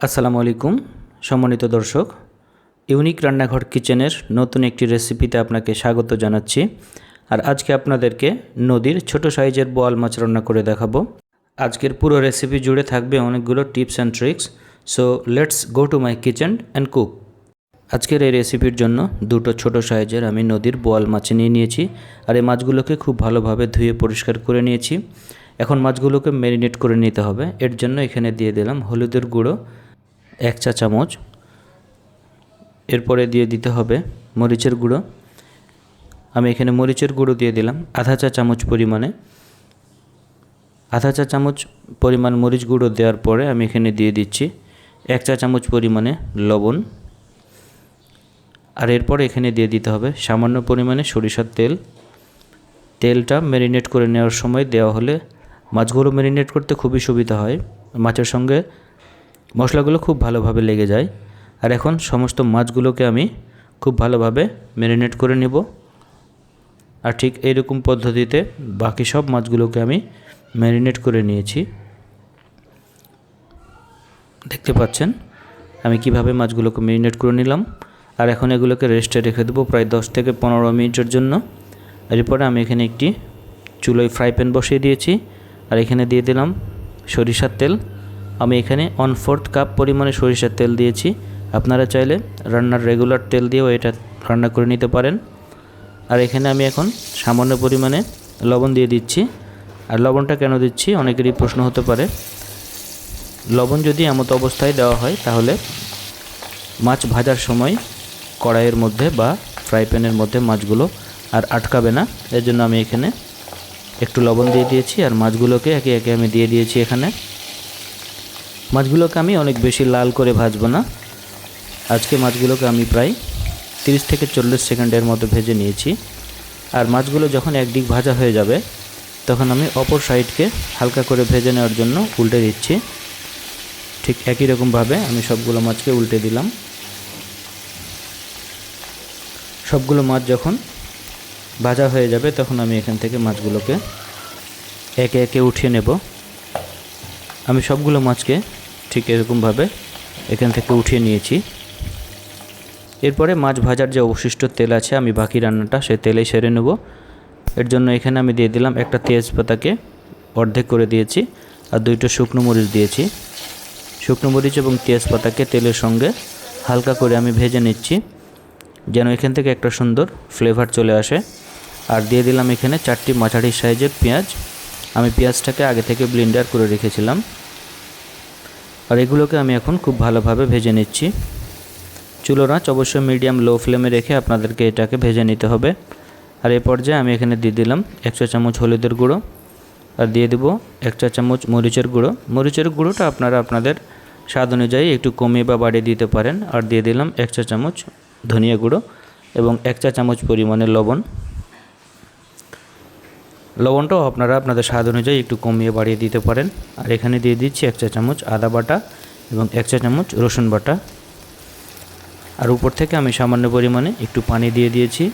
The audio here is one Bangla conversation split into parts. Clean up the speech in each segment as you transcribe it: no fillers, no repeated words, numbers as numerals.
আসসালামু আলাইকুম সম্মানিত দর্শক, ইউনিক রান্নাঘর কিচেনের নতুন একটি রেসিপিতে আপনাকে স্বাগত জানাচ্ছি। আর আজকে আপনাদেরকে নদীর ছোট সাইজের বোয়াল মাছ রান্না করে দেখাবো। আজকের পুরো রেসিপি জুড়ে থাকবে অনেকগুলো tips and tricks. So let's go to my kitchen and cook. আজকের এই রেসিপির জন্য দুটো ছোট সাইজের আমি নদীর বোয়াল মাছ নিয়ে নিয়েছি। আর এই মাছগুলোকে খুব ভালোভাবে ধুয়ে পরিষ্কার করে নিয়েছি। এখন মাছগুলোকে ম্যারিনেট করে নিতে হবে। এর জন্য এখানে দিয়ে দিলাম হলুদের গুঁড়ো 1 চা চামচ। এরপরে দিয়ে দিতে হবে মরিচের গুঁড়ো। আমি এখানে মরিচের গুঁড়ো দিয়ে দিলাম আধা চা চামচ পরিমাণে। আধা চা চামচ পরিমাণ মরিচ গুঁড়ো দেওয়ার পরে আমি এখানে দিয়ে দিচ্ছি 1 চা চামচ পরিমাণে লবণ। আর এরপর এখানে দিয়ে দিতে হবে সামান্য পরিমাণে সরিষার তেল। তেলটা ম্যারিনেট করে নেওয়ার সময় দেওয়া হলে মাছগুলো ম্যারিনেট করতে খুবই সুবিধা হয়, মাছের সঙ্গে মশলাগুলো খুব ভালোভাবে লেগে যায়। আর এখন সমস্ত মাছগুলোকে আমি খুব ভালোভাবে ম্যারিনেট করে নেব। আর ঠিক এইরকম পদ্ধতিতে বাকি সব মাছগুলোকে আমি ম্যারিনেট করে নিয়েছি। দেখতে পাচ্ছেন আমি কিভাবে মাছগুলোকে ম্যারিনেট করে নিলাম। আর এখন এগুলোকে রেস্টে রেখে দেবো প্রায় 10 থেকে 15 মিনিটের জন্য। এরপরে আমি এখানে একটি চুলোয় ফ্রাই প্যান বসিয়ে দিয়েছি। আর এখানে দিয়ে দিলাম সরিষার তেল। আমি এখানে 1/4 কাপ পরিমাণে সরিষার তেল দিয়েছি। আপনারা চাইলে রান্নার রেগুলার তেল দিয়েও এটা রান্না করে নিতে পারেন। আর এখানে আমি এখন সামান্য পরিমাণে লবণ দিয়ে দিচ্ছি। আর লবণটা কেন দিচ্ছি অনেকেরই প্রশ্ন হতে পারে। লবণ যদি এমতো অবস্থায় দেওয়া হয় তাহলে মাছ ভাজার সময় কড়াইয়ের মধ্যে বা ফ্রাই প্যানের মধ্যে মাছগুলো আর আটকাবে না। এর জন্য আমি এখানে একটু লবণ দিয়ে দিয়েছি। আর মাছগুলোকে একে একে আমি দিয়ে দিয়েছি। এখানে মাছগুলোকে আমি অনেক বেশি লাল করে ভাজবো না। আজকে মাছগুলোকে আমি প্রায় 30 থেকে 40 সেকেন্ডের মতো ভেজে নিয়েছি। আর মাছগুলো যখন একদিক ভাজা হয়ে যাবে তখন আমি অপর সাইডকে হালকা করে ভেজে নেওয়ার জন্য উল্টে দিচ্ছি। ঠিক একই রকমভাবে আমি সবগুলো মাছকে উল্টে দিলাম। সবগুলো মাছ যখন ভাজা হয়ে যাবে তখন আমি এখান থেকে মাছগুলোকে একে একে উঠিয়ে নেব। আমি সবগুলো মাছকে ঠিক এরকমভাবে এখান থেকে উঠিয়ে নিয়েছি। এরপরে মাছ ভাজার যে অবশিষ্ট তেল আছে আমি বাকি রান্নাটা সে তেলেই সেরে নেব। এর জন্য এখানে আমি দিয়ে দিলাম একটা তেজপাতাকে অর্ধেক করে দিয়েছি। আর 2টা শুকনো মরিচ দিয়েছি। শুকনো মরিচ এবং তেজপাতাকে তেলের সঙ্গে হালকা করে আমি ভেজে নিচ্ছি যেন এখান থেকে একটা সুন্দর ফ্লেভার চলে আসে। আর দিয়ে দিলাম এখানে 4টি মাঝারি সাইজের পেঁয়াজ। আমি পেঁয়াজটাকে আগে থেকে ব্লেন্ডার করে রেখেছিলাম। আর এগুলোকে আমি এখন খুব ভালোভাবে ভেজে নিচ্ছি। চুলোর আঁচ অবশ্যই মিডিয়াম লো ফ্লেমে রেখে আপনাদেরকে এটাকে ভেজে নিতে হবে। আর এই পর্যায়ে আমি এখানে দিয়ে দিলাম 1 চা চামচ হলুদের গুঁড়ো। আর দিয়ে দেব 1 চা চামচ মরিচের গুঁড়ো। মরিচের গুঁড়োটা আপনারা আপনাদের স্বাদ অনুযায়ী একটু কমিয়ে বা বাড়িয়ে দিতে পারেন। আর দিয়ে দিলাম 1 চা চামচ ধনিয়া গুঁড়ো এবং 1 চা চামচ পরিমাণে লবণ। লবণটাও আপনারা আপনাদের স্বাদ অনুযায়ী একটু কমিয়ে বাড়িয়ে দিতে পারেন। আর এখানে দিয়ে দিচ্ছি 1 চা চামচ আদা বাটা এবং 1 চা চামচ রসুন বাটা। আর উপর থেকে আমি সামান্য পরিমাণে একটু পানি দিয়ে দিয়েছি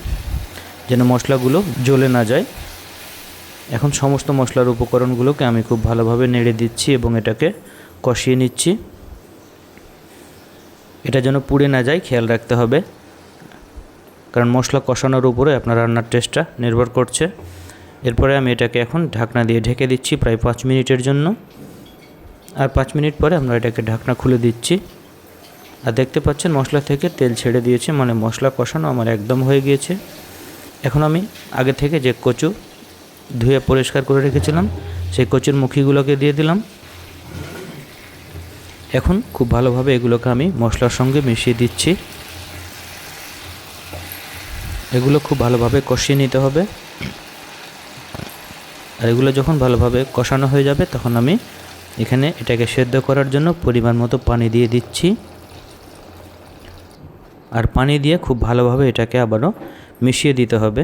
যেন মশলাগুলো জ্বলে না যায়। এখন সমস্ত মশলার উপকরণগুলোকে আমি খুব ভালোভাবে নেড়ে দিচ্ছি এবং এটাকে কষিয়ে নিচ্ছি। এটা যেন পুড়ে না যায় খেয়াল রাখতে হবে, কারণ মশলা কষানোর উপরে আপনার রান্নার টেস্টটা নির্ভর করছে। এরপরে আমি এটাকে এখন ঢাকনা দিয়ে ঢেকে দিচ্ছি প্রায় 5 মিনিটের জন্য। আর 5 মিনিট পরে আমরা এটাকে ঢাকনা খুলে দিচ্ছি। আর দেখতে পাচ্ছেন মশলা থেকে তেল ছেড়ে দিয়েছে, মানে মশলা কষানো আমার একদম হয়ে গিয়েছে। এখন আমি আগে থেকে যে কচু ধুয়ে পরিষ্কার করে রেখেছিলাম সেই কচুর মুখিগুলোকে দিয়ে দিলাম। এখন খুব ভালোভাবে এগুলোকে আমি মশলার সঙ্গে মিশিয়ে দিচ্ছি। এগুলো খুব ভালোভাবে কষিয়ে নিতে হবে। আর এগুলো যখন ভালোভাবে কষানো হয়ে যাবে তখন আমি এখানে এটাকে সেদ্ধ করার জন্য পরিমাণ মতো পানি দিয়ে দিচ্ছি। আর পানি দিয়ে খুব ভালোভাবে এটাকে আবারও মিশিয়ে দিতে হবে।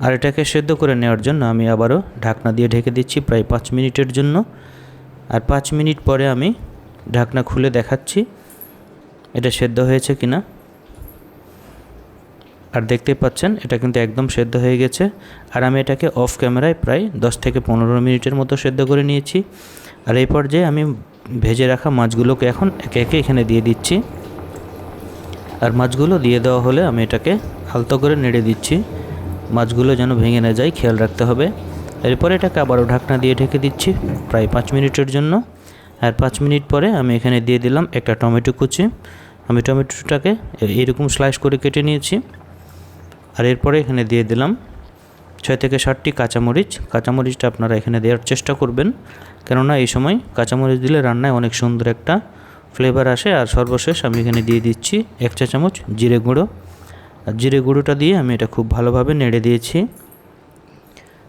আর এটাকে সেদ্ধ করে নেওয়ার জন্য আমি আবারও ঢাকনা দিয়ে ঢেকে দিচ্ছি প্রায় 5 মিনিটের জন্য। আর 5 মিনিট পরে আমি ঢাকনা খুলে দেখাচ্ছি এটা সেদ্ধ হয়েছে কিনা। আর দেখতে পাচ্ছেন এটা কিন্তু একদম সেদ্ধ হয়ে গেছে। আর আমি এটাকে অফ ক্যামেরায় প্রায় 10 থেকে 15 মিনিটের মতো সেদ্ধ করে নিয়েছি। আর এই পর্যায়ে আমি ভেজে রাখা মাছগুলোকে এখন একে একে এখানে দিয়ে দিচ্ছি। আর মাছগুলো দিয়ে দেওয়া হলে আমি এটাকে আলতো করে নেড়ে দিচ্ছি, মাছগুলো যেন ভেঙে না যায় খেয়াল রাখতে হবে। এরপরে এটাকে আবারও ঢাকনা দিয়ে ঢেকে দিচ্ছি প্রায় 5 মিনিটের জন্য। আর 5 মিনিট পরে আমি এখানে দিয়ে দিলাম একটা টমেটো কুচি। আমি টমেটোটাকে এরকম স্লাইস করে কেটে নিয়েছি। আর এরপরে এখানে দিয়ে দিলাম 6 থেকে 7টি কাঁচামরিচ। কাঁচামরিচটা আপনারা এখানে দেওয়ার চেষ্টা করবেন, কেননা এই সময় কাঁচামরিচ দিলে রান্নায় অনেক সুন্দর একটা ফ্লেভার আসে। আর সর্বশেষ আমি এখানে দিয়ে দিচ্ছি 1 চা চামচ জিরে গুঁড়ো। আর জিরে গুঁড়োটা দিয়ে আমি এটা খুব ভালোভাবে নেড়ে দিয়েছি।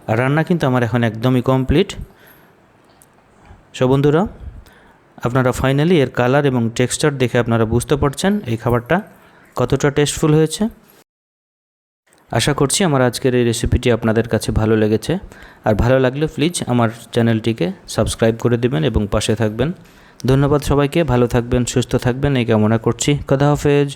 আর রান্না কিন্তু আমার এখন একদমই কমপ্লিট। সো বন্ধুরা, আপনারা ফাইনালি এর কালার এবং টেক্সচার দেখে আপনারা বুঝতে পারছেন এই খাবারটা কতটা টেস্টফুল হয়েছে। আশা করছি আমার আজকের এই রেসিপিটি আপনাদের কাছে ভালো লেগেছে। আর ভালো লাগলে প্লিজ আমার চ্যানেলটিকে সাবস্ক্রাইব করে দেবেন এবং পাশে থাকবেন। ধন্যবাদ সবাইকে, ভালো থাকবেন, সুস্থ থাকবেন এই কামনা করছি। খোদা হাফেজ।